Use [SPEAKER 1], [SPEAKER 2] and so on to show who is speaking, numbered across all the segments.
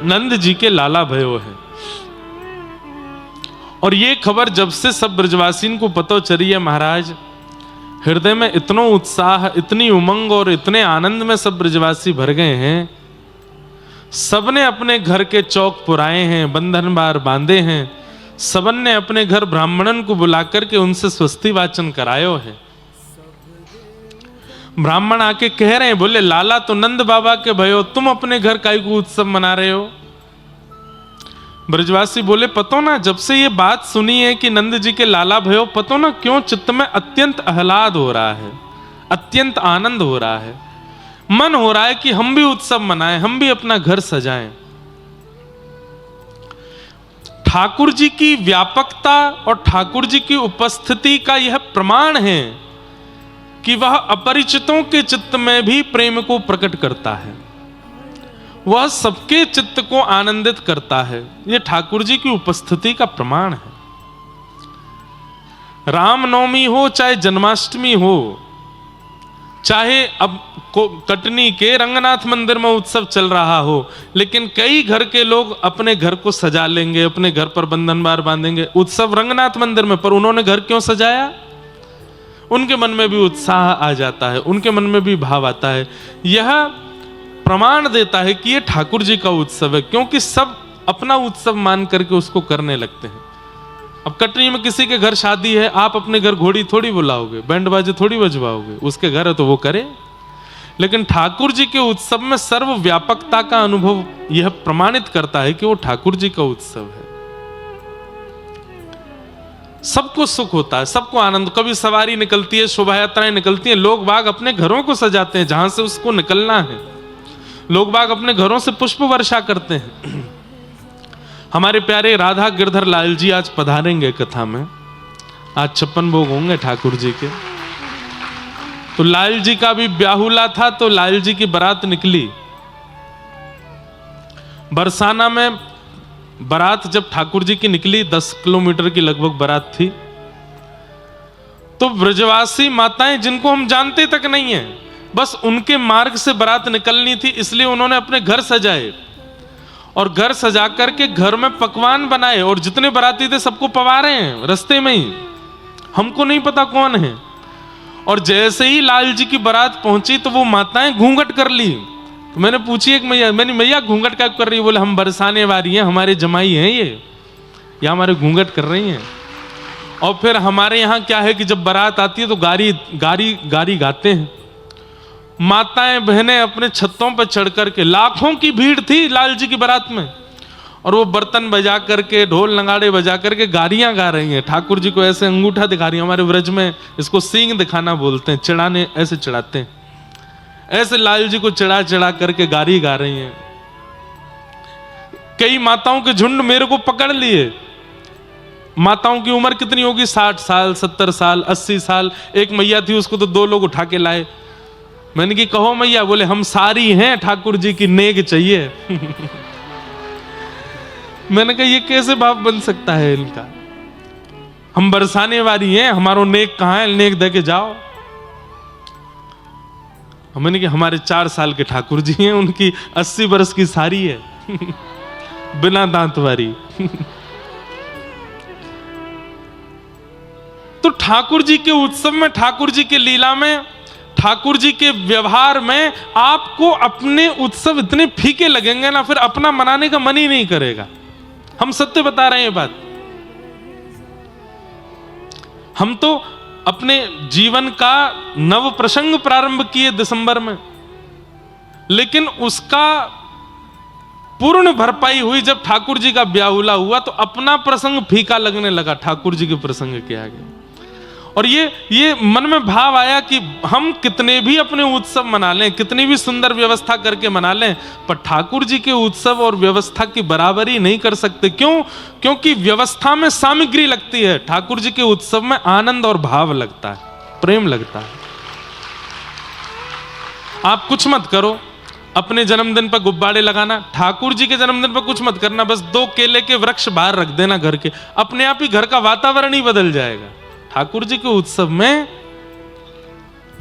[SPEAKER 1] नंद जी के लाला भयो है। और ये खबर जब से सब ब्रजवासीन को पता चली है महाराज, हृदय में इतना उत्साह, इतनी उमंग और इतने आनंद में सब ब्रजवासी भर गए हैं। सबने अपने घर के चौक पुराए हैं, बंधन बार बांधे हैं। सबन ने अपने घर ब्राह्मणन को बुला करके उनसे स्वस्ति वाचन करायो है। ब्राह्मण आके कह रहे हैं, बोले लाला तो नंद बाबा के भयो, तुम अपने घर काई को उत्सव मना रहे हो? ब्रजवासी बोले, पतो ना, जब से ये बात सुनी है कि नंद जी के लाला भयो, पतो ना क्यों चित्त में अत्यंत आह्लाद हो रहा है, अत्यंत आनंद हो रहा है। मन हो रहा है कि हम भी उत्सव मनाएं, हम भी अपना घर सजाएं। ठाकुर जी की व्यापकता और ठाकुर जी की उपस्थिति का यह प्रमाण है कि वह अपरिचितों के चित्त में भी प्रेम को प्रकट करता है, वह सबके चित्त को आनंदित करता है। यह ठाकुर जी की उपस्थिति का प्रमाण है। रामनवमी हो चाहे जन्माष्टमी हो, चाहे अब कटनी के रंगनाथ मंदिर में उत्सव चल रहा हो, लेकिन कई घर के लोग अपने घर को सजा लेंगे, अपने घर पर बंधन बार बांधेंगे। उत्सव रंगनाथ मंदिर में, पर उन्होंने घर क्यों सजाया? उनके मन में भी उत्साह आ जाता है, उनके मन में भी भाव आता है। यह प्रमाण देता है कि यह ठाकुर जी का उत्सव है, क्योंकि सब अपना उत्सव मान करके उसको करने लगते हैं। अब कटनी में किसी के घर शादी है, आप अपने घर घोड़ी थोड़ी बुलाओगे, बैंड बाजे थोड़ी बजवाओगे, उसके घर है तो वो करे। लेकिन ठाकुर जी के उत्सव में सर्वव्यापकता का अनुभव यह प्रमाणित करता है कि वो ठाकुर जी का उत्सव है। सबको सुख होता है, सबको आनंद। कभी सवारी निकलती है, शोभा यात्राएं निकलती हैं, लोग बाग अपने घरों को सजाते हैं जहां से उसको निकलना है। लोग बाग अपने घरों से पुष्प वर्षा करते हैं। हमारे प्यारे राधा गिरधर लाल जी आज पधारेंगे कथा में। आज 56 भोग होंगे ठाकुर जी के। तो लाल जी का भी ब्याहुला था, तो लाल जी की बारात निकली। बरसाना में बारात जब ठाकुर जी की निकली, 10 किलोमीटर की लगभग बारात थी, तो ब्रजवासी माताएं जिनको हम जानते तक नहीं है, बस उनके मार्ग से बारात निकलनी थी, इसलिए उन्होंने अपने घर सजाए और घर सजा करके घर में पकवान बनाए और जितने बाराती थे सबको पवा रहे हैं रास्ते में ही, हमको नहीं पता कौन है। और जैसे ही लाल जी की बारात पहुंची तो वो माताएं घूंघट कर ली। तो मैंने पूछी एक मैया, मैंने मैया घूंघट क्या कर रही है? बोले हम बरसाने वाली हैं, हमारे जमाई हैं ये हमारे घूंघट कर रही हैं। और फिर हमारे यहाँ क्या है कि जब बारात आती है तो गारी गारी गारी गाते हैं। माताएं बहनें अपने छतों पर चढ़ करके, लाखों की भीड़ थी लाल जी की बारात में, और वो बर्तन बजा करके, ढोल नगाड़े बजा करके गारियां गा रही हैं। ठाकुर जी को ऐसे अंगूठा दिखा रही हैं। हमारे व्रज में इसको सींग दिखाना बोलते हैं, चिढ़ाने, ऐसे चिढ़ाते हैं। ऐसे लाल जी को चिढ़ा चिढ़ा करके गारी गा रही हैं। कई माताओं के झुंड मेरे को पकड़ लिए। माताओं की उम्र कितनी होगी? 60 साल, 70 साल, 80 साल। एक मैया थी, उसको तो 2 लोग उठा के लाए। मैंने की कहो मैया? बोले हम सारी हैं, ठाकुर जी की नेक चाहिए। मैंने कहा ये कैसे भाव बन सकता है इनका? हम बरसाने वाली हैं, हमारो नेक कहां है? नेक दे के जाओ। मैंने कहा हमारे 4 साल के ठाकुर जी हैं, उनकी 80 वर्ष की सारी है। बिना दांत वारी। तो ठाकुर जी के उत्सव में, ठाकुर जी के लीला में, ठाकुर जी के व्यवहार में आपको अपने उत्सव इतने फीके लगेंगे ना, फिर अपना मनाने का मन ही नहीं करेगा। हम सत्य बता रहे हैं बात। हम तो अपने जीवन का नव प्रसंग प्रारंभ किए दिसंबर में, लेकिन उसका पूर्ण भरपाई हुई जब ठाकुर जी का ब्याहुला हुआ, तो अपना प्रसंग फीका लगने लगा ठाकुर जी के प्रसंग के आगे। और ये मन में भाव आया कि हम कितने भी अपने उत्सव मना लें, कितनी भी सुंदर व्यवस्था करके मना लें, पर ठाकुर जी के उत्सव और व्यवस्था की बराबरी नहीं कर सकते। क्यों? क्योंकि व्यवस्था में सामग्री लगती है, ठाकुर जी के उत्सव में आनंद और भाव लगता है, प्रेम लगता है। आप कुछ मत करो, अपने जन्मदिन पर गुब्बारे लगाना, ठाकुर जी के जन्मदिन पर कुछ मत करना, बस 2 केले के वृक्ष बाहर रख देना घर के, अपने आप ही घर का वातावरण ही बदल जाएगा। ठाकुर जी के उत्सव में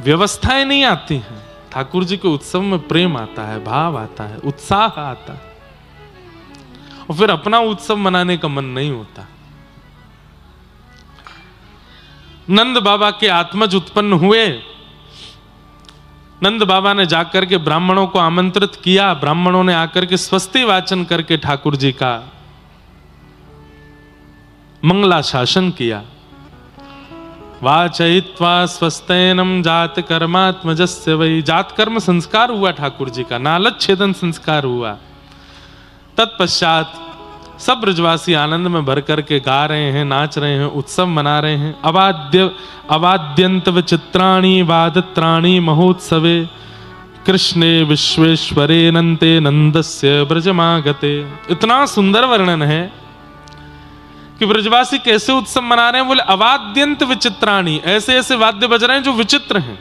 [SPEAKER 1] व्यवस्थाएं नहीं आती हैं, ठाकुर जी के उत्सव में प्रेम आता है, भाव आता है, उत्साह आता है। और फिर अपना उत्सव मनाने का मन नहीं होता। नंद बाबा के आत्मज उत्पन्न हुए। नंद बाबा ने जाकर के ब्राह्मणों को आमंत्रित किया। ब्राह्मणों ने आकर के स्वस्ति वाचन करके ठाकुर जी का मंगला शासन किया। वाचयित्वा स्वस्तेनम जात कर्मात्मजस्य वै। जात कर्म संस्कार हुआ ठाकुर जी का, नालच छेदन संस्कार हुआ। तत्पश्चात सब ब्रजवासी आनंद में भर करके गा रहे हैं, नाच रहे हैं, उत्सव मना रहे हैं। अवाद्यंत विचित्राणि वादत्राणि महोत्सवे कृष्णे विश्वेश्वरे नंते नंदस्य ब्रजमागते। इतना सुंदर वर्णन है कि ब्रजवासी कैसे उत्सव मना रहे हैं। बोले अवाद्यंत विचित्राणि, ऐसे ऐसे वाद्य बज रहे हैं जो विचित्र हैं।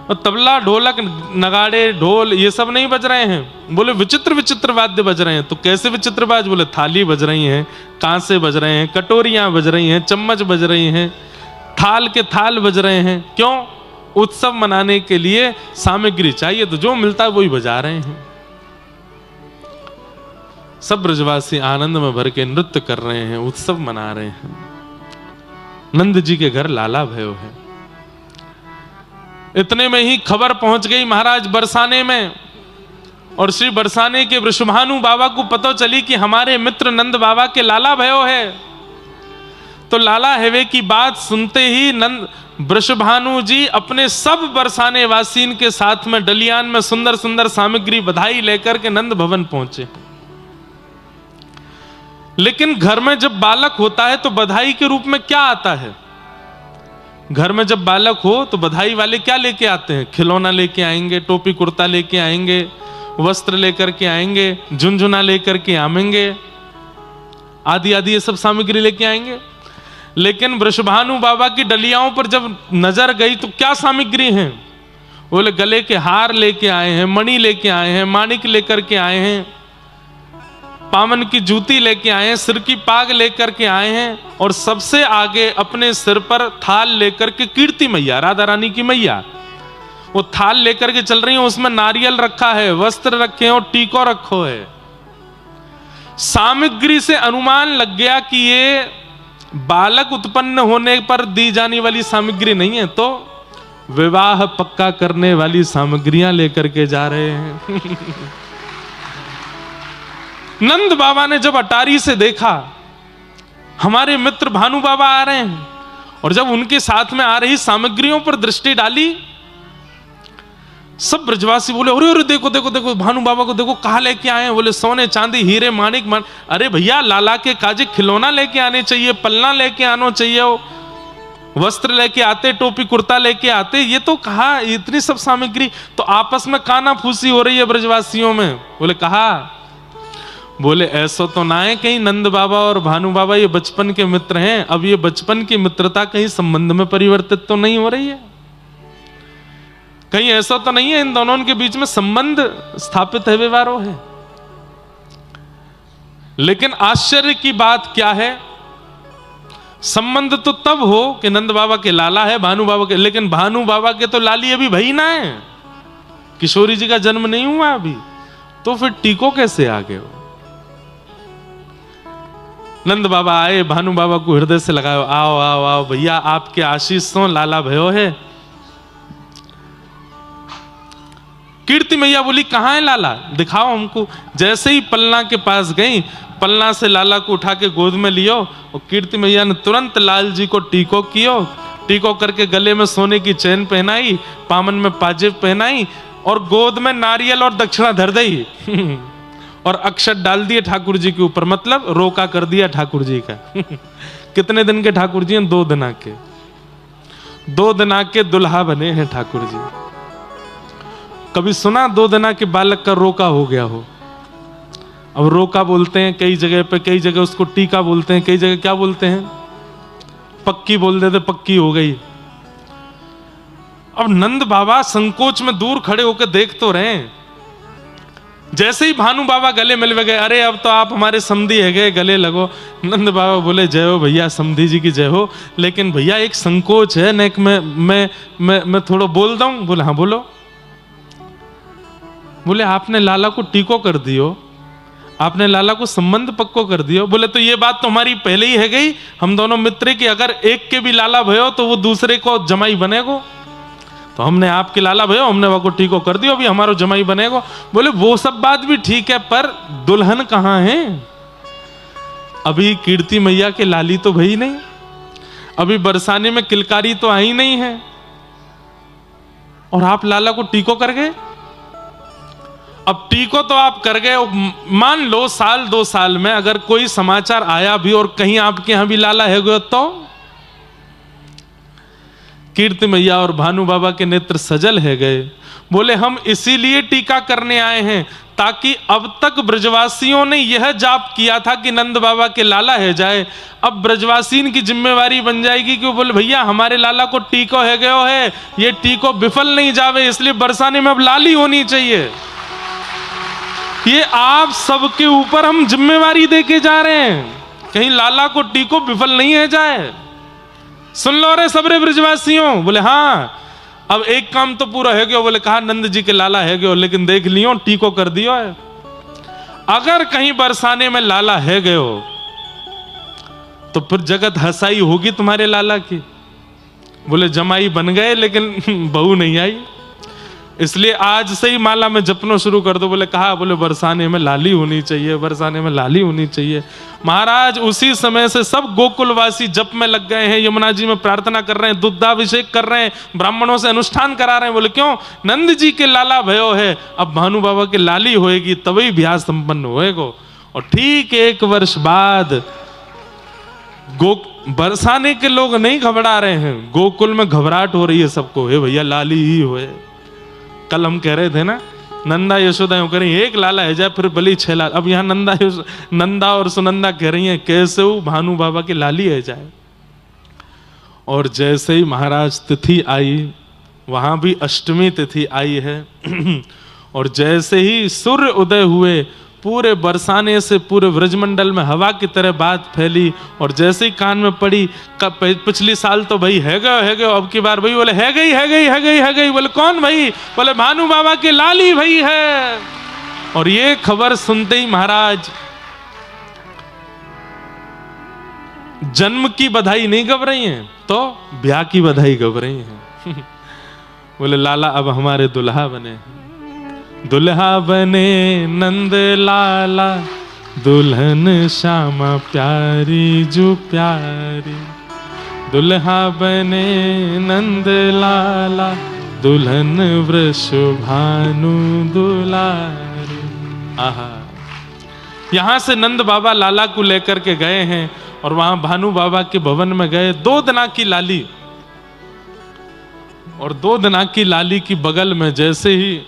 [SPEAKER 1] और तबला ढोलक नगाड़े ढोल ये सब नहीं बज रहे हैं। बोले विचित्र विचित्र वाद्य बज रहे हैं। तो कैसे विचित्र बाज? बोले थाली बज रही हैं, कांसे बज रहे हैं, कटोरियां बज रही हैं, चम्मच बज रही हैं, थाल के थाल बज रहे हैं। क्यों? उत्सव मनाने के लिए सामग्री चाहिए, तो जो मिलता है वही बजा रहे हैं। सब ब्रजवासी आनंद में भर के नृत्य कर रहे हैं, उत्सव मना रहे हैं। नंद जी के घर लाला भयो है। इतने में ही खबर पहुंच गई महाराज बरसाने में, और श्री बरसाने के वृषभानु बाबा को पता चली कि हमारे मित्र नंद बाबा के लाला भयो है। तो लाला हेवे की बात सुनते ही नंद वृषभानु जी अपने सब बरसाने वासीन के साथ में डलियान में सुंदर सुंदर सामग्री बधाई लेकर के नंद भवन पहुंचे। लेकिन घर में जब बालक होता है तो बधाई के रूप में क्या आता है? घर में जब बालक हो तो बधाई वाले क्या लेके आते हैं? खिलौना लेके आएंगे, टोपी कुर्ता लेके आएंगे, वस्त्र लेकर के आएंगे, झुनझुना लेकर के आएंगे, आदि आदि ये सब सामग्री लेके आएंगे। लेकिन वृषभानु बाबा की डलियाओं पर जब नजर गई तो क्या सामग्री है? बोले गले के हार लेके आए हैं, मणि लेके आए हैं, माणिक लेकर के आए हैं, पावन की जूती लेके आए हैं, सिर की पाग लेकर के आए हैं, और सबसे आगे अपने सिर पर थाल लेकर के कीर्ति मैया, राधा रानी की मैया, वो थाल लेकर के चल रही है। उसमें नारियल रखा है, वस्त्र रखे हैं और टीको रखो है। सामग्री से अनुमान लग गया कि ये बालक उत्पन्न होने पर दी जाने वाली सामग्री नहीं है, तो विवाह पक्का करने वाली सामग्रियां लेकर के जा रहे हैं। नंद बाबा ने जब अटारी से देखा हमारे मित्र भानु बाबा आ रहे हैं, और जब उनके साथ में आ रही सामग्रियों पर दृष्टि डाली, सब ब्रजवासी बोले अरे अरे देखो देखो देखो भानु बाबा को देखो, कहां लेके आए हैं? बोले सोने चांदी हीरे माणिक अरे भैया लाला के काजे खिलौना लेके आने चाहिए, पलना लेके आना चाहिए, वस्त्र लेके आते, टोपी कुर्ता लेके आते, ये तो कहा इतनी सब सामग्री? तो आपस में काना फूसी हो रही है ब्रजवासियों में। बोले कहा, बोले ऐसा तो ना है कहीं नंद बाबा और भानु बाबा ये बचपन के मित्र हैं, अब ये बचपन की मित्रता कहीं संबंध में परिवर्तित तो नहीं हो रही है? कहीं ऐसा तो नहीं है इन दोनों के बीच में संबंध स्थापित है, व्यवहारो है? लेकिन आश्चर्य की बात क्या है, संबंध तो तब हो कि नंद बाबा के लाला है, भानु बाबा के, लेकिन भानु बाबा के तो लाली अभी भई ना है, किशोरी जी का जन्म नहीं हुआ अभी, तो फिर टीको कैसे आ गए? नंद बाबा आए, भानु बाबा को हृदय से लगाओ, आओ आओ आओ भैया, आपके आशीष तो लाला भयो है। कीर्ति मैया बोली कहां है लाला, दिखाओ हमको। जैसे ही पलना के पास गई, पलना से लाला को उठा के गोद में लियो, और कीर्ति मैया ने तुरंत लाल जी को टीको कियो, टीको करके गले में सोने की चैन पहनाई, पामन में पाजेब पहनाई, और गोद में नारियल और दक्षिणा धर दी और अक्षत डाल दिए ठाकुर जी के ऊपर, मतलब रोका कर दिया ठाकुर जी का। कितने दिन के ठाकुर जी हैं? 2 दिना के। 2 दिना के दुल्हा बने हैं ठाकुर जी। कभी सुना 2 दिना के बालक का रोका हो गया हो? अब रोका बोलते हैं कई जगह पे, कई जगह उसको टीका बोलते हैं, कई जगह क्या बोलते हैं, पक्की बोल देते, पक्की हो गई। अब नंद बाबा संकोच में दूर खड़े होकर देख तो रहे, जैसे ही भानु बाबा गले मिल गए, अरे अब तो आप हमारे समधी है गए, गले लगो। नंद बाबा बोले जय हो भैया, समधी जी की जय हो, लेकिन भैया एक संकोच है नेक में, मैं थोड़ा बोल दूं? बोले हाँ बोलो। बोले आपने लाला को टीको कर दियो, आपने लाला को संबंध पक्को कर दिया। बोले तो ये बात तो हमारी पहले ही है गई, हम दोनों मित्र की अगर एक के भी लाला भयो तो वो दूसरे को जमाई बनेगो। तो हमने आपके लाला भयो, हमने वो को ठीको कर दियो, अभी हमारो जमाई बनेगो। बोले वो सब बात भी ठीक है, पर दुल्हन कहाँ है? अभी कीर्ति मैया के लाली तो भई नहीं, अभी बरसाने में किलकारी तो आई नहीं है, और आप लाला को टीको कर गए। अब टीको तो आप कर गए, मान लो साल 2 साल में अगर कोई समाचार आया भी और कहीं आपके यहां भी लाला है गयो तो? कीर्ति मैया और भानु बाबा के नेत्र सजल है गए। बोले हम इसीलिए टीका करने आए हैं ताकि अब तक ब्रजवासियों ने यह जाप किया था कि नंद बाबा के लाला है जाए, अब ब्रजवासीन की जिम्मेवारी बन जाएगी कि बोले भैया हमारे लाला को टीको है गयो है, ये टीको विफल नहीं जावे, इसलिए बरसाने में अब लाली होनी चाहिए। ये आप सबके ऊपर हम जिम्मेवारी देके जा रहे हैं, कहीं लाला को टीको विफल नहीं है जाए। सुन लो रे सबरे ब्रजवासियों। बोले हाँ, अब एक काम तो पूरा है गयो। बोले कहा नंद जी के लाला है गयो, लेकिन देख लियो टीको कर दियो है। अगर कहीं बरसाने में लाला है गयो तो फिर जगत हंसाई होगी तुम्हारे लाला की। बोले जमाई बन गए लेकिन बहू नहीं आई, इसलिए आज से ही माला में जपना शुरू कर दो। बोले कहा, बोले बरसाने में लाली होनी चाहिए, बरसाने में लाली होनी चाहिए। महाराज उसी समय से सब गोकुलवासी जप में लग गए हैं, यमुना जी में प्रार्थना कर रहे हैं, दुग्धाभिषेक कर रहे हैं, ब्राह्मणों से अनुष्ठान करा रहे हैं। बोले क्यों? नंद जी के लाला भयो है, अब भानु बाबा की लाली होएगी तभी ब्याह संपन्न होएगा। और ठीक 1 वर्ष बाद बरसाने के लोग नहीं घबरा रहे हैं, गोकुल में घबराहट हो रही है सबको, हे भैया लाली ही होए। कल हम कह रहे थे ना, नंदा यशोदा यूं करें, एक लाला है जाए फिर बली 6 लाल। अब यहां नंदा और सुनंदा कह रही हैं कैसे वो भानु बाबा की लाली है जाए। और जैसे ही महाराज तिथि आई, वहां भी अष्टमी तिथि आई है और जैसे ही सूर्य उदय हुए, पूरे बरसाने से पूरे ब्रजमंडल में हवा की तरह बात फैली। और जैसे ही कान में पड़ी, पिछली साल तो भाई है गयो, अब की बार भाई बोले है गई। बोले कौन भाई? बोले भानु बाबा के लाली भाई है। और ये खबर सुनते ही महाराज जन्म की बधाई नहीं गब रही हैं, तो ब्याह की बधाई गब रही हैं। बोले लाला अब हमारे दुल्हा बने, दुल्हा बने नंद लाला, दुल्हन श्यामा प्यारी जो प्यारी। दुल्हा बने नंद लाला, दुल्हन वृषभानु दुलारी। आहा, यहां से नंद बाबा लाला को लेकर के गए हैं और वहां भानु बाबा के भवन में गए। 2 दिना की लाली, और 2 दिना की लाली की बगल में जैसे ही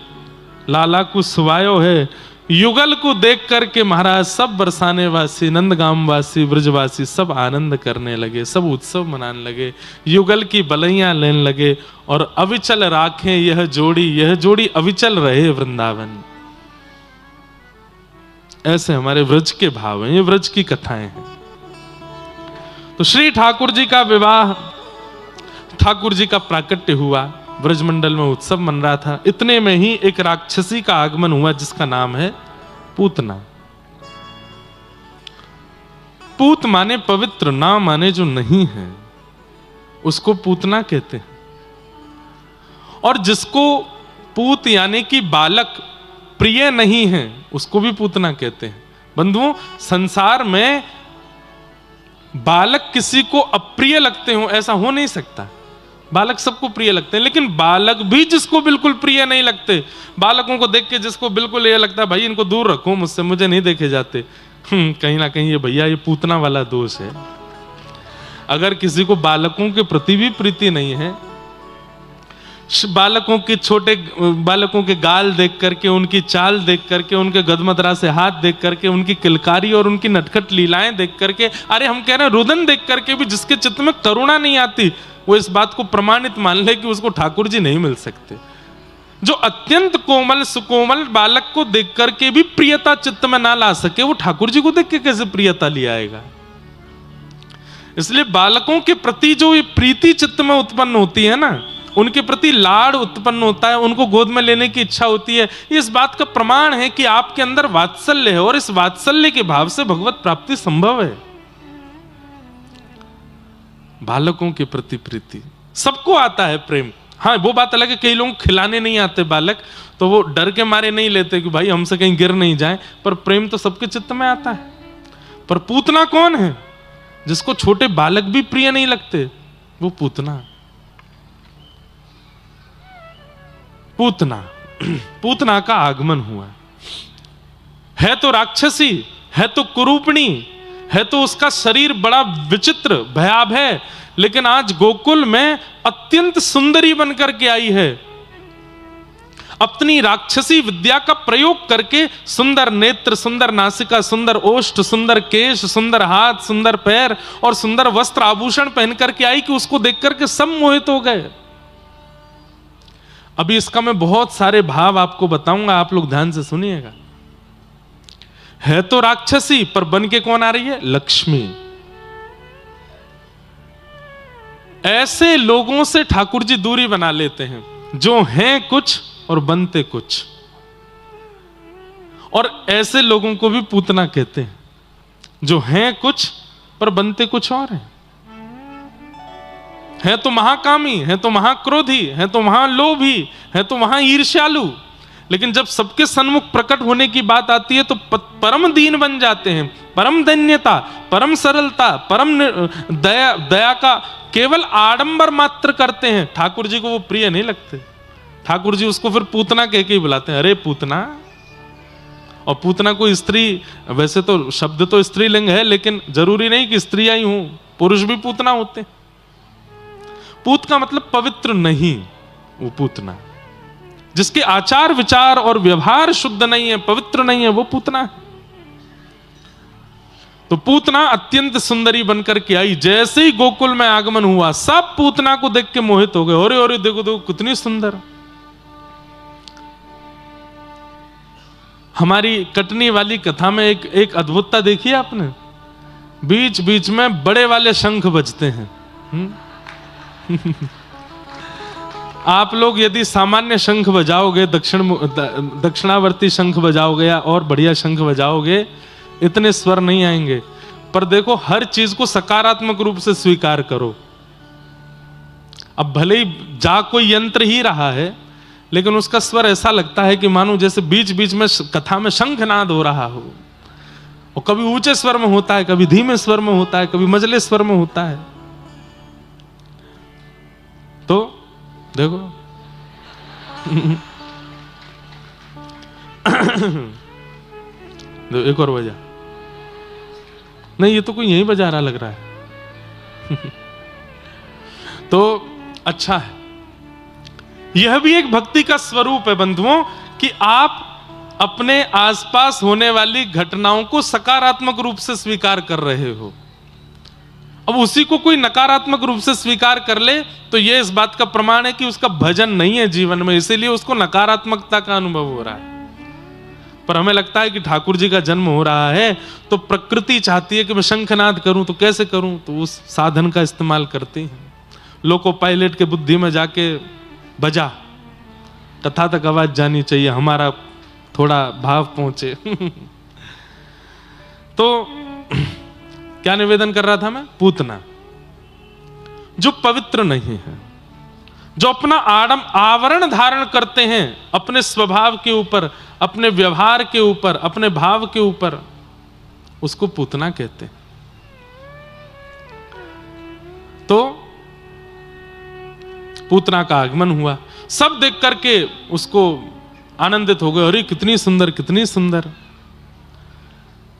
[SPEAKER 1] लाला को सुवायो है, युगल को देख करके महाराज सब बरसाने वासी, नंदगाम वासी, ब्रजवासी सब आनंद करने लगे, सब उत्सव मनाने लगे, युगल की बलैया लेने लगे। और अविचल राखें यह जोड़ी अविचल रहे वृंदावन। ऐसे हमारे व्रज के भाव हैं, ये व्रज की कथाएं हैं। तो श्री ठाकुर जी का विवाह, ठाकुर जी का प्राकट्य हुआ, ब्रजमंडल में उत्सव मन रहा था। इतने में ही एक राक्षसी का आगमन हुआ जिसका नाम है पूतना। पूत माने पवित्र, ना माने जो नहीं है उसको पूतना कहते हैं। और जिसको पूत यानी कि बालक प्रिय नहीं है उसको भी पूतना कहते हैं। बंधुओं, संसार में बालक किसी को अप्रिय लगते हो ऐसा हो नहीं सकता। बालक सबको प्रिय लगते हैं, लेकिन बालक भी जिसको बिल्कुल प्रिय नहीं लगते, बालकों को देख के जिसको बिल्कुल ये लगता है भाई इनको दूर रखो मुझसे, मुझे नहीं देखे जाते, कहीं ना कहीं ये भैया ये पूतना वाला दोष है। अगर किसी को बालकों के प्रति भी प्रीति नहीं है, बालकों के छोटे बालकों के गाल देख करके, उनकी चाल देख करके, उनके गदमदरा से हाथ देख करके, उनकी किलकारी और उनकी नटखट लीलाएं देख करके, अरे हम कह रहे हैं रुदन देख करके भी जिसके चित्त में करुणा नहीं आती, वो इस बात को प्रमाणित मान ले कि उसको ठाकुर जी नहीं मिल सकते। जो अत्यंत कोमल सुकोमल बालक को देख करके भी प्रियता चित्त में ना ला सके, वो ठाकुर जी को देख के कैसे प्रियता ले आएगा। इसलिए बालकों के प्रति जो ये प्रीति चित्त में उत्पन्न होती है ना, उनके प्रति लाड़ उत्पन्न होता है, उनको गोद में लेने की इच्छा होती है। इस बात का प्रमाण है कि आपके अंदर वात्सल्य है और इस वात्सल्य के भाव से भगवत प्राप्ति संभव है। बालकों के प्रति प्रीति, सबको आता है प्रेम। हाँ, वो बात अलग है, कई लोग खिलाने नहीं आते बालक, तो वो डर के मारे नहीं लेते कि भाई हमसे कहीं गिर नहीं जाए, पर प्रेम तो सबके चित्त में आता है। पर पूतना कौन है? जिसको छोटे बालक भी प्रिय नहीं लगते, वो पूतना। पूतना, पूतना का आगमन हुआ है तो राक्षसी, है तो कुरूपणी, है तो उसका शरीर बड़ा विचित्र भयावह है, लेकिन आज गोकुल में अत्यंत सुंदरी बनकर के आई है। अपनी राक्षसी विद्या का प्रयोग करके सुंदर नेत्र, सुंदर नासिका, सुंदर ओष्ठ, सुंदर केश, सुंदर हाथ, सुंदर पैर और सुंदर वस्त्र आभूषण पहन करके आई कि उसको देख करके सब मोहित हो गए। अभी इसका मैं बहुत सारे भाव आपको बताऊंगा, आप लोग ध्यान से सुनिएगा। है तो राक्षसी, पर बन के कौन आ रही है? लक्ष्मी। ऐसे लोगों से ठाकुर जी दूरी बना लेते हैं जो हैं कुछ और बनते कुछ, और ऐसे लोगों को भी पूतना कहते हैं जो हैं कुछ पर बनते कुछ और हैं। है तो महाकामी, है तो महाक्रोधी, है तो महालोभी, है तो महाईर्ष्यालु, लेकिन जब सबके सन्मुख प्रकट होने की बात आती है तो परम दीन बन जाते हैं। परम धन्यता, परम सरलता, परम दया का केवल आडंबर मात्र करते हैं। ठाकुर जी को वो प्रिय नहीं लगते। ठाकुर जी उसको फिर पूतना कह के ही बुलाते हैं, अरे पूतना। और पूतना कोई स्त्री, वैसे तो शब्द तो स्त्रीलिंग है, लेकिन जरूरी नहीं कि स्त्रियां ही हों, पुरुष भी पूतना होते हैं। पूत का मतलब पवित्र नहीं, वो पूतना। जिसके आचार विचार और व्यवहार शुद्ध नहीं है, पवित्र नहीं है, वो पूतना है। तो पूतना अत्यंत सुंदरी बनकर के आई। जैसे ही गोकुल में आगमन हुआ, सब पूतना को देख के मोहित हो गए। अरे अरे देखो देखो कितनी सुंदर। हमारी कटनी वाली कथा में एक अद्भुतता देखी आपने? बीच बीच में बड़े वाले शंख बजते हैं। आप लोग यदि सामान्य शंख बजाओगे, दक्षिणावर्ती शंख बजाओगे या और बढ़िया शंख बजाओगे, इतने स्वर नहीं आएंगे। पर देखो, हर चीज को सकारात्मक रूप से स्वीकार करो। अब भले ही जा कोई यंत्र ही रहा है, लेकिन उसका स्वर ऐसा लगता है कि मानो जैसे बीच बीच में कथा में शंखनाद हो रहा हो। और कभी ऊंचे स्वर में होता है, कभी धीमे स्वर में होता है, कभी मझले स्वर में होता है। तो देखो एक और बजा। नहीं, ये तो कोई यहीं बजा रहा लग रहा है। तो अच्छा है, यह भी एक भक्ति का स्वरूप है बंधुओं, कि आप अपने आसपास होने वाली घटनाओं को सकारात्मक रूप से स्वीकार कर रहे हो। अब उसी को कोई नकारात्मक रूप से स्वीकार कर ले तो यह इस बात का प्रमाण है कि उसका भजन नहीं है जीवन में, इसीलिए उसको नकारात्मकता का अनुभव हो रहा है। पर हमें लगता है कि ठाकुर जी का जन्म हो रहा है तो प्रकृति चाहती है कि मैं शंखनाद करूं, तो कैसे करूं? तो उस साधन का इस्तेमाल करती हैं। लोको पायलट के बुद्धि में जाके बजा, कथा तक आवाज जानी चाहिए, हमारा थोड़ा भाव पहुंचे। तो क्या निवेदन कर रहा था मैं? पूतना जो पवित्र नहीं है, जो अपना आवरण धारण करते हैं अपने स्वभाव के ऊपर, अपने व्यवहार के ऊपर, अपने भाव के ऊपर, उसको पूतना कहते हैं। तो पूतना का आगमन हुआ, सब देख करके उसको आनंदित हो गए। अरे कितनी सुंदर, कितनी सुंदर।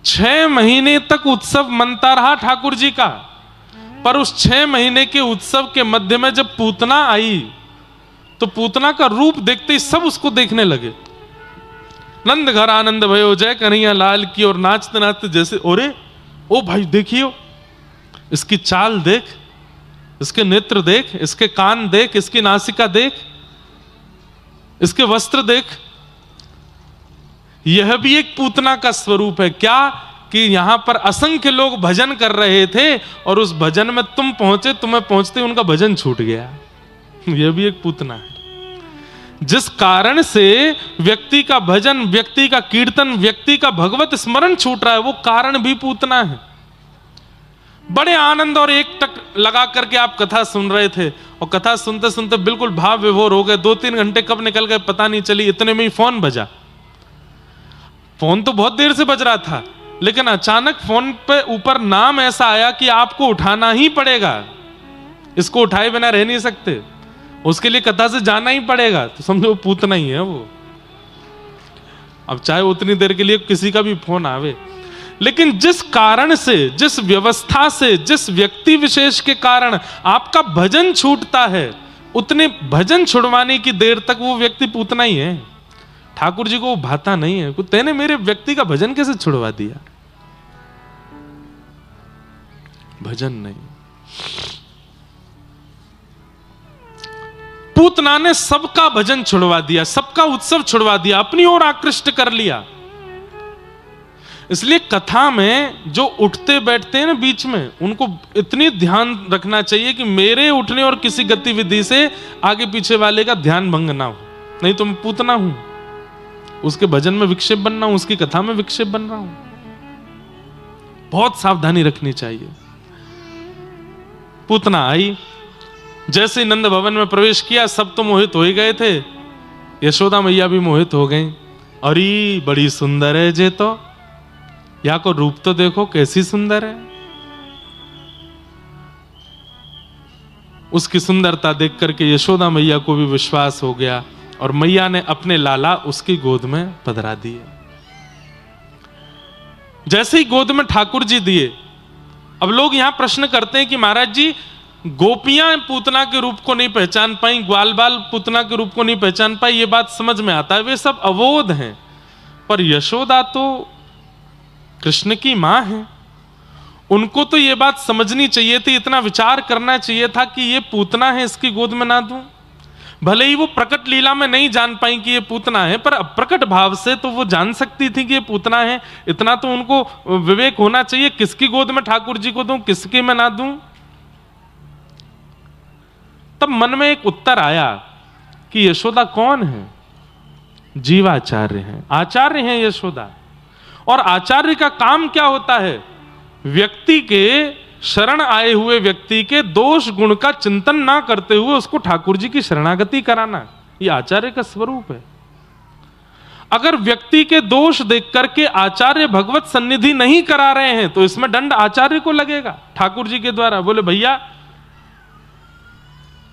[SPEAKER 1] 6 महीने तक उत्सव मनता रहा ठाकुर जी का, पर उस 6 महीने के उत्सव के मध्य में जब पूतना आई तो पूतना का रूप देखते ही सब उसको देखने लगे। नंद घर आनंद भयो, जय कन्हैया लाल की, और नाचते नाचते जैसे, अरे ओ भाई देखियो, इसकी चाल देख, इसके नेत्र देख, इसके कान देख, इसकी नासिका देख, इसके वस्त्र देख। यह भी एक पूतना का स्वरूप है। क्या कि यहां पर असंख्य लोग भजन कर रहे थे और उस भजन में तुम पहुंचे, तुम्हें पहुंचते उनका भजन छूट गया। यह भी एक पूतना है। जिस कारण से व्यक्ति का भजन, व्यक्ति का कीर्तन, व्यक्ति का भगवत स्मरण छूट रहा है, वो कारण भी पूतना है। बड़े आनंद और एक टक लगा करके आप कथा सुन रहे थे और कथा सुनते सुनते बिल्कुल भाव विभोर हो गए। 2-3 घंटे कब निकल गए पता नहीं चली। इतने में ही फोन बजा। फोन तो बहुत देर से बज रहा था, लेकिन अचानक फोन पे ऊपर नाम ऐसा आया कि आपको उठाना ही पड़ेगा, इसको उठाए बिना रह नहीं सकते, उसके लिए कथा से जाना ही पड़ेगा। तो समझो वो पूतना ही है वो। अब चाहे उतनी देर के लिए किसी का भी फोन आवे, लेकिन जिस कारण से, जिस व्यवस्था से, जिस व्यक्ति विशेष के कारण आपका भजन छूटता है, उतने भजन छुड़वाने की देर तक वो व्यक्ति पूतना ही है। ठाकुर जी को वो भाता नहीं है, तेने मेरे व्यक्ति का भजन कैसे छुड़वा दिया। भजन नहीं, पूतना ने सबका भजन छुड़वा दिया, सबका उत्सव छुड़वा दिया, अपनी ओर आकृष्ट कर लिया। इसलिए कथा में जो उठते बैठते हैं ना बीच में, उनको इतनी ध्यान रखना चाहिए कि मेरे उठने और किसी गतिविधि से आगे पीछे वाले का ध्यान भंग ना हो। नहीं तो मैं पूतना हूं, उसके भजन में विक्षेप बन रहा हूं, उसकी कथा में विक्षेप बन रहा हूं। बहुत सावधानी रखनी चाहिए। पूतना आई, जैसे ही नंद भवन में प्रवेश किया, सब तो मोहित हो ही गए थे। यशोदा मैया भी मोहित हो गई। अरे बड़ी सुंदर है जे, तो या को रूप तो देखो कैसी सुंदर है। उसकी सुंदरता देख करके यशोदा मैया को भी विश्वास हो गया और मैया ने अपने लाला उसकी गोद में पधरा दिए। जैसे ही गोद में ठाकुर जी दिए, अब लोग यहां प्रश्न करते हैं कि महाराज जी, गोपियां पूतना के रूप को नहीं पहचान पाई, ग्वाल बाल पूतना के रूप को नहीं पहचान पाई, ये बात समझ में आता है, वे सब अवोध हैं। पर यशोदा तो कृष्ण की मां है, उनको तो ये बात समझनी चाहिए थी, इतना विचार करना चाहिए था कि ये पूतना है, इसकी गोद में ना दूं। भले ही वो प्रकट लीला में नहीं जान पाई कि ये पूतना है, पर अप्रकट भाव से तो वो जान सकती थी कि ये पूतना है। इतना तो उनको विवेक होना चाहिए, किसकी गोद में ठाकुर जी को दूं, किसकी में ना दूं। तब मन में एक उत्तर आया कि यशोदा कौन है? जीवाचार्य हैं, आचार्य हैं यशोदा। और आचार्य का काम क्या होता है? व्यक्ति के शरण आए हुए व्यक्ति के दोष गुण का चिंतन ना करते हुए उसको ठाकुर जी की शरणागति कराना, ये आचार्य का स्वरूप है। अगर व्यक्ति के दोष देख करके आचार्य भगवत सन्निधि नहीं करा रहे हैं तो इसमें दंड आचार्य को लगेगा ठाकुर जी के द्वारा। बोले भैया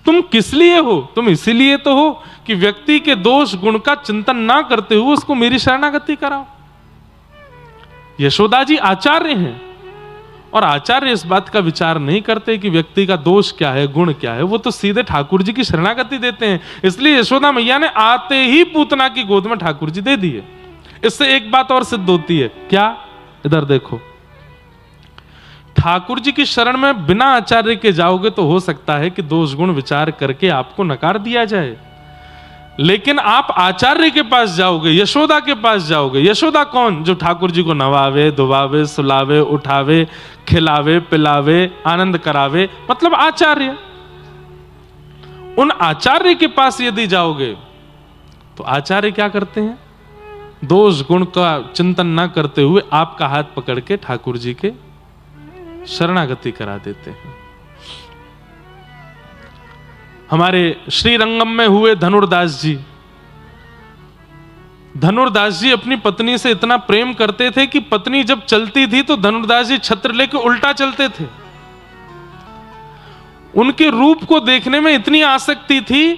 [SPEAKER 1] तुम किस लिए हो? तुम इसीलिए तो हो कि व्यक्ति के दोष गुण का चिंतन ना करते हुए उसको मेरी शरणागति कराओ। यशोदा जी आचार्य हैं और आचार्य इस बात का विचार नहीं करते कि व्यक्ति का दोष क्या है, गुण क्या है, वो तो सीधे ठाकुर जी की शरणागति देते हैं। इसलिए यशोदा मैया ने आते ही पूतना की गोद में ठाकुर जी दे दिए। इससे एक बात और सिद्ध होती है, क्या? इधर देखो, ठाकुर जी की शरण में बिना आचार्य के जाओगे तो हो सकता है कि दोष गुण विचार करके आपको नकार दिया जाए, लेकिन आप आचार्य के पास जाओगे, यशोदा के पास जाओगे। यशोदा कौन? जो ठाकुर जी को नवावे, दुवावे, सुलावे, उठावे, खिलावे, पिलावे, आनंद करावे, मतलब आचार्य। उन आचार्य के पास यदि जाओगे तो आचार्य क्या करते हैं? दोष गुण का चिंतन ना करते हुए आपका हाथ पकड़ के ठाकुर जी के शरणागति करा देते हैं। हमारे श्रीरंगम में हुए धनुर्दास जी, धनुर्दास जी अपनी पत्नी से इतना प्रेम करते थे कि पत्नी जब चलती थी तो धनुर्दास जी छत्र लेकर उल्टा चलते थे। उनके रूप को देखने में इतनी आसक्ति थी।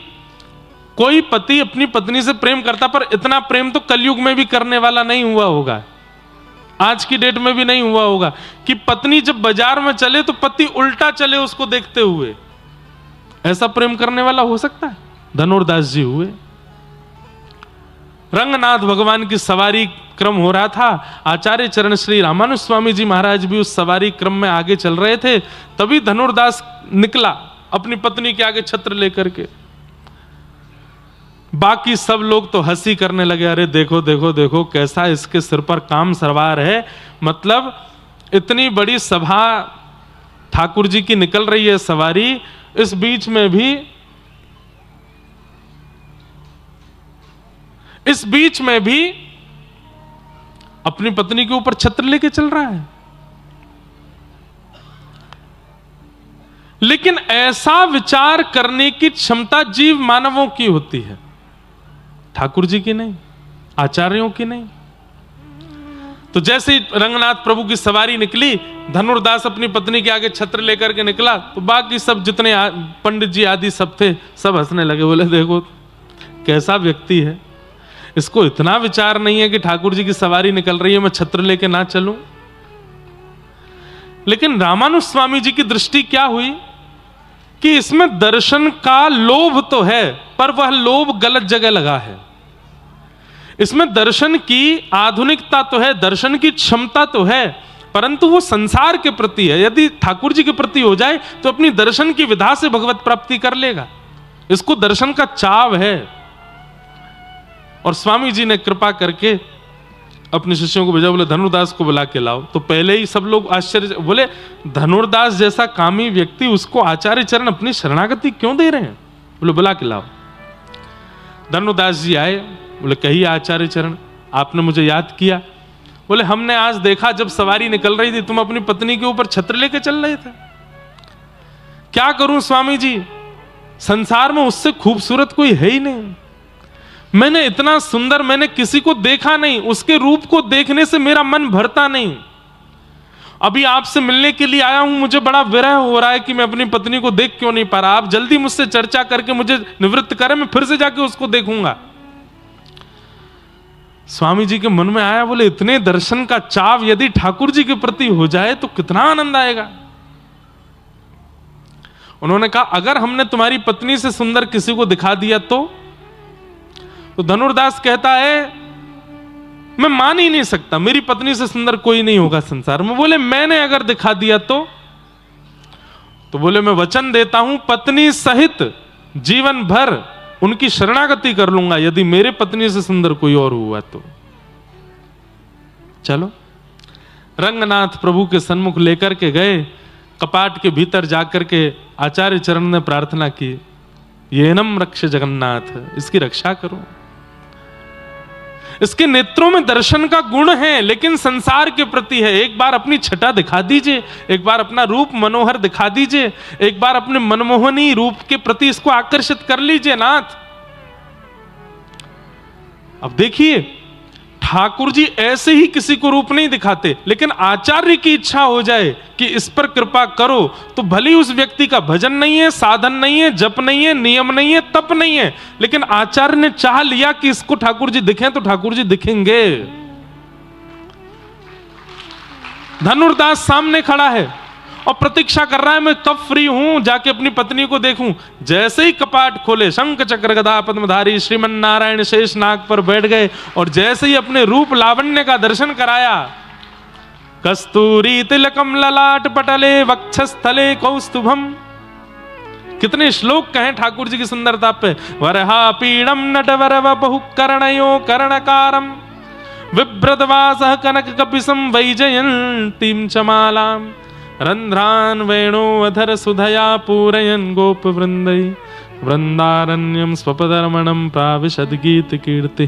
[SPEAKER 1] कोई पति अपनी पत्नी से प्रेम करता, पर इतना प्रेम तो कलयुग में भी करने वाला नहीं हुआ होगा, आज की डेट में भी नहीं हुआ होगा कि पत्नी जब बाजार में चले तो पति उल्टा चले उसको देखते हुए। ऐसा प्रेम करने वाला हो सकता है? धनुर्दास जी हुए। रंगनाथ भगवान की सवारी क्रम हो रहा था, आचार्य चरण श्री रामानुज स्वामी जी महाराज भी उस सवारी क्रम में आगे चल रहे थे। तभी धनुर्दास निकला अपनी पत्नी के आगे छत्र लेकर के। बाकी सब लोग तो हंसी करने लगे, अरे देखो देखो देखो कैसा इसके सिर पर काम सवार है। मतलब इतनी बड़ी सभा ठाकुर जी की निकल रही है सवारी, इस बीच में भी इस बीच में भी अपनी पत्नी के ऊपर छत्र लेके चल रहा है। लेकिन ऐसा विचार करने की क्षमता जीव मानवों की होती है, ठाकुर जी की नहीं, आचार्यों की नहीं। तो जैसे ही रंगनाथ प्रभु की सवारी निकली, धनुर्दास अपनी पत्नी के आगे छत्र लेकर के निकला, तो बाकी सब जितने पंडित जी आदि सब थे, सब हंसने लगे। बोले देखो कैसा व्यक्ति है, इसको इतना विचार नहीं है कि ठाकुर जी की सवारी निकल रही है, मैं छत्र लेके ना चलूं। लेकिन रामानुज स्वामी जी की दृष्टि क्या हुई कि इसमें दर्शन का लोभ तो है, पर वह लोभ गलत जगह लगा है। इसमें दर्शन की आधुनिकता तो है, दर्शन की क्षमता तो है, परंतु वो संसार के प्रति है। यदि ठाकुर जी के प्रति हो जाए तो अपनी दर्शन की विधा से भगवत प्राप्ति कर लेगा। इसको दर्शन का चाव है। और स्वामी जी ने कृपा करके अपने शिष्यों को भेजा, बोले धनुर्दास को बुला के लाओ। तो पहले ही सब लोग आश्चर्य, बोले धनुर्दास जैसा कामी व्यक्ति, उसको आचार्य चरण अपनी शरणागति क्यों दे रहे हैं? बोले बुला के लाओ। धनुर्दास जी आए, बोले कहिए आचार्य चरण, आपने मुझे याद किया। बोले हमने आज देखा जब सवारी निकल रही थी, तुम अपनी पत्नी के ऊपर छत्र लेके चल रहे थे। क्या करूं स्वामी जी, संसार में उससे खूबसूरत कोई है ही नहीं। मैंने इतना सुंदर मैंने किसी को देखा नहीं, उसके रूप को देखने से मेरा मन भरता नहीं। अभी आपसे मिलने के लिए आया हूं, मुझे बड़ा विरह हो रहा है कि मैं अपनी पत्नी को देख क्यों नहीं पा रहा। आप जल्दी मुझसे चर्चा करके मुझे निवृत्त करें, मैं फिर से जाके उसको देखूंगा। स्वामी जी के मन में आया, बोले इतने दर्शन का चाव यदि ठाकुर जी के प्रति हो जाए तो कितना आनंद आएगा। उन्होंने कहा अगर हमने तुम्हारी पत्नी से सुंदर किसी को दिखा दिया तो धनुर्दास कहता है मैं मान ही नहीं सकता, मेरी पत्नी से सुंदर कोई नहीं होगा संसार में। बोले मैंने अगर दिखा दिया तो बोले मैं वचन देता हूं पत्नी सहित जीवन भर उनकी शरणागति कर लूंगा, यदि मेरे पत्नी से सुंदर कोई और हुआ तो। चलो रंगनाथ प्रभु के सन्मुख लेकर के गए, कपाट के भीतर जाकर के आचार्य चरण ने प्रार्थना की, येनम रक्ष जगन्नाथ, इसकी रक्षा करो। इसके नेत्रों में दर्शन का गुण है, लेकिन संसार के प्रति है। एक बार अपनी छटा दिखा दीजिए, एक बार अपना रूप मनोहर दिखा दीजिए, एक बार अपने मनमोहनी रूप के प्रति इसको आकर्षित कर लीजिए नाथ। अब देखिए ठाकुर जी ऐसे ही किसी को रूप नहीं दिखाते, लेकिन आचार्य की इच्छा हो जाए कि इस पर कृपा करो, तो भले उस व्यक्ति का भजन नहीं है, साधन नहीं है, जप नहीं है, नियम नहीं है, तप नहीं है, लेकिन आचार्य ने चाह लिया कि इसको ठाकुर जी दिखें तो ठाकुर जी दिखेंगे। धनुर्दास सामने खड़ा है और प्रतीक्षा कर रहा है मैं कब फ्री हूं, जाके अपनी पत्नी को देखूं। जैसे ही कपाट खोले, शंख चक्र गदा पद्मधारी श्रीमन नारायण शेष नाग पर बैठ गए और जैसे ही अपने रूप लावण्य का दर्शन कराया, कस्तूरी तिलकम ललाट पटले वक्षस्थले कौस्तुभम। कितने श्लोक कहें ठाकुर जी की सुंदरता पे। वरहा पीड़म नटवर बहु कर्णयो कर्णकारम विभ्रतवासः कनक कपिसं वैजयन्तीं चमालाम रंध्रान वेणो अधर सुधया पूरयन् गोप वृंदै वृंदारण्यम स्वपदरमणं प्राविशद गीत कीर्ति।